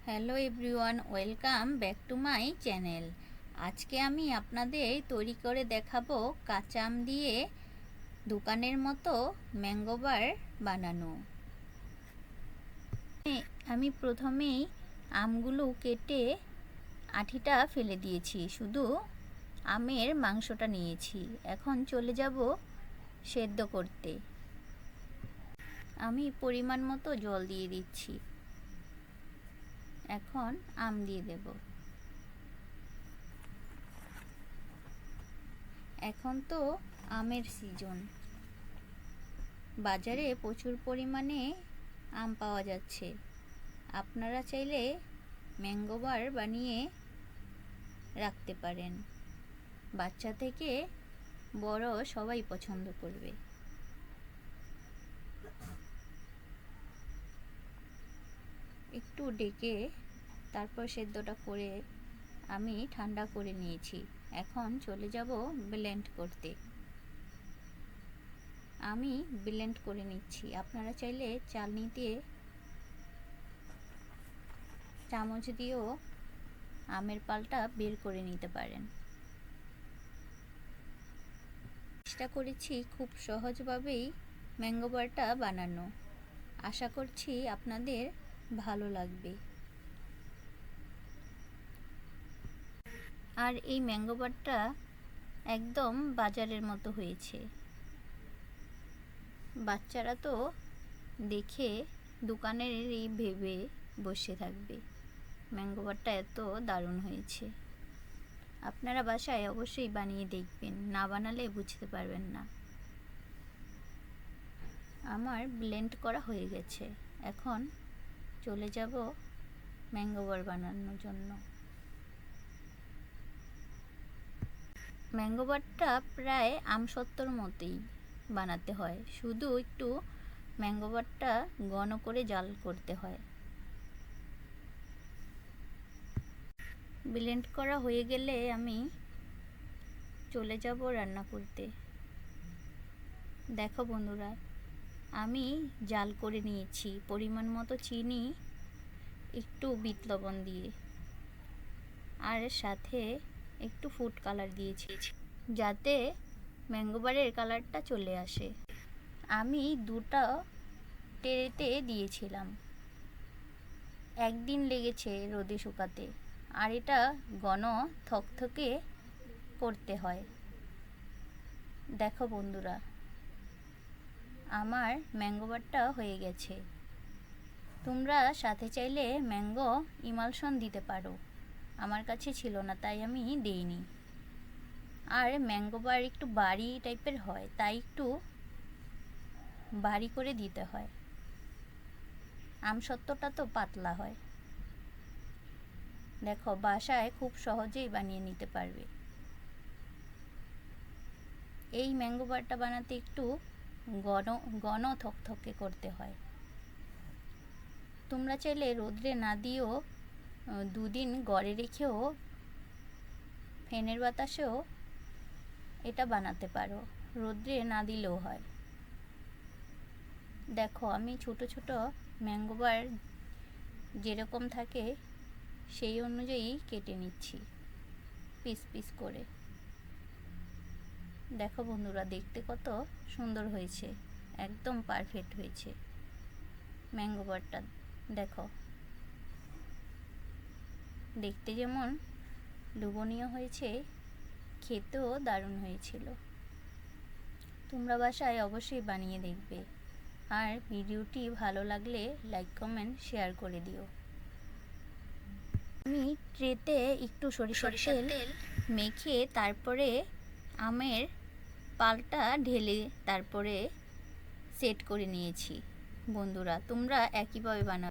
Hello everyone, welcome back to my channel. আজকে আমি আপনাদের তৈরি করে দেখাবো কাঁচা আম দিয়ে দোকানের মতো ম্যাঙ্গো বার বানানো। আমি প্রথমেই আমগুলো কেটে আঠিটা ফেলে দিয়েছি, শুধু আমের মাংসটা নিয়েছি। এখন চলে যাব সেদ্ধ করতে। আমি পরিমাণ মতো জল দিয়ে দিচ্ছি। এখন আম দিয়ে দেব। এখন তো আমের সিজন, বাজারে প্রচুর পরিমাণে আম পাওয়া যাচ্ছে। আপনারা চাইলে ম্যাঙ্গো বার বানিয়ে রাখতে পারেন। বাচ্চা থেকে বড় সবাই পছন্দ করবে। একটু ডেকে তারপর সেদ্ধটা করে আমি ঠান্ডা করে নিয়েছি। এখন চলে যাব ব্লেন্ড করতে। আমি ব্লেন্ড করে নিচ্ছি। আপনারা চাইলে চালনি দিয়ে, চামচ দিয়েও আমের পালটা বের করে নিতে পারেন। চেষ্টা করেছি খুব সহজভাবেই ম্যাঙ্গো বারটা বানানো। আশা করছি আপনাদের ভালো লাগবে। আর এই ম্যাঙ্গো বারটা একদম বাজারের মতো হয়েছে। বাচ্চারা তো দেখে দোকানেরই ভেবে বসে থাকবে। ম্যাঙ্গো বারটা এত দারুণ হয়েছে। আপনারা বাসায় অবশ্যই বানিয়ে দেখবেন, না বানালে বুঝতে পারবেন না। আমার ব্লেন্ড করা হয়ে গেছে। এখন চলে যাব ম্যাঙ্গো বার বানানোর জন্য। ম্যাঙ্গো বারটা প্রায় আমসত্ত্বর মতোই বানাতে হয়, শুধু একটু ম্যাঙ্গো বারটা ঘন করে জাল করতে হয়। ব্লেন্ড করা হয়ে গেলে আমি চলে যাব রান্না করতে। দেখো বন্ধুরা, আমি জাল করে নিয়েছি পরিমাণ মতো চিনি, একটু বিট লবণ দিয়ে, আর সাথে একটু ফুড কালার দিয়েছি যাতে ম্যাঙ্গো বারের কালারটা চলে আসে। আমি দুটো ট্রেতে দিয়েছিলাম। একদিন লেগেছে রোদে শুকাতে। আর এটা ঘন থকথকে করতে হয়। দেখো বন্ধুরা, আমার ম্যাঙ্গো বারটা হয়ে গেছে। তোমরা সাথে চাইলে ম্যাঙ্গো ইমালশন দিতে পারো, আমার কাছে ছিল না তাই আমি দেইনি। আর ম্যাঙ্গো বার একটু বাড়ি টাইপের হয়, তাই একটু বাড়ি করে দিতে হয়। আমসত্ত্বটা তো পাতলা হয়। দেখো, বাসায় খুব সহজেই বানিয়ে নিতে পারবে। এই ম্যাঙ্গো বারটা বানাতে একটু ঘন থকথকে করতে হয়। তোমরা চাইলে রোদ্রে না দিয়েও দুদিন গড়ে রেখেও ফ্যানের বাতাসেও এটা বানাতে পারো, রোদ্রে না দিলেও হয়। দেখো, আমি ছোট ছোট ম্যাঙ্গো বার যেরকম থাকে সেই অনুযায়ী কেটে নিচ্ছি পিস পিস করে। দেখো বন্ধুরা, দেখতে কত সুন্দর হয়েছে, একদম পারফেক্ট হয়েছে ম্যাঙ্গো বারটা। দেখো, দেখতে যেমন লোভনীয় হয়েছে, খেতেও দারুণ হয়েছিল। তোমরা বাসায় অবশ্যই বানিয়ে দেখবে। আর ভিডিওটি ভালো লাগলে লাইক কমেন্ট শেয়ার করে দিও। আমি ট্রেতে একটু সরিষার তেল মেখে তারপরে আমের পালটা ঢেলে তারপরে সেট করে নিয়েছি। বন্ধুরা, তোমরা একইভাবে বানাও।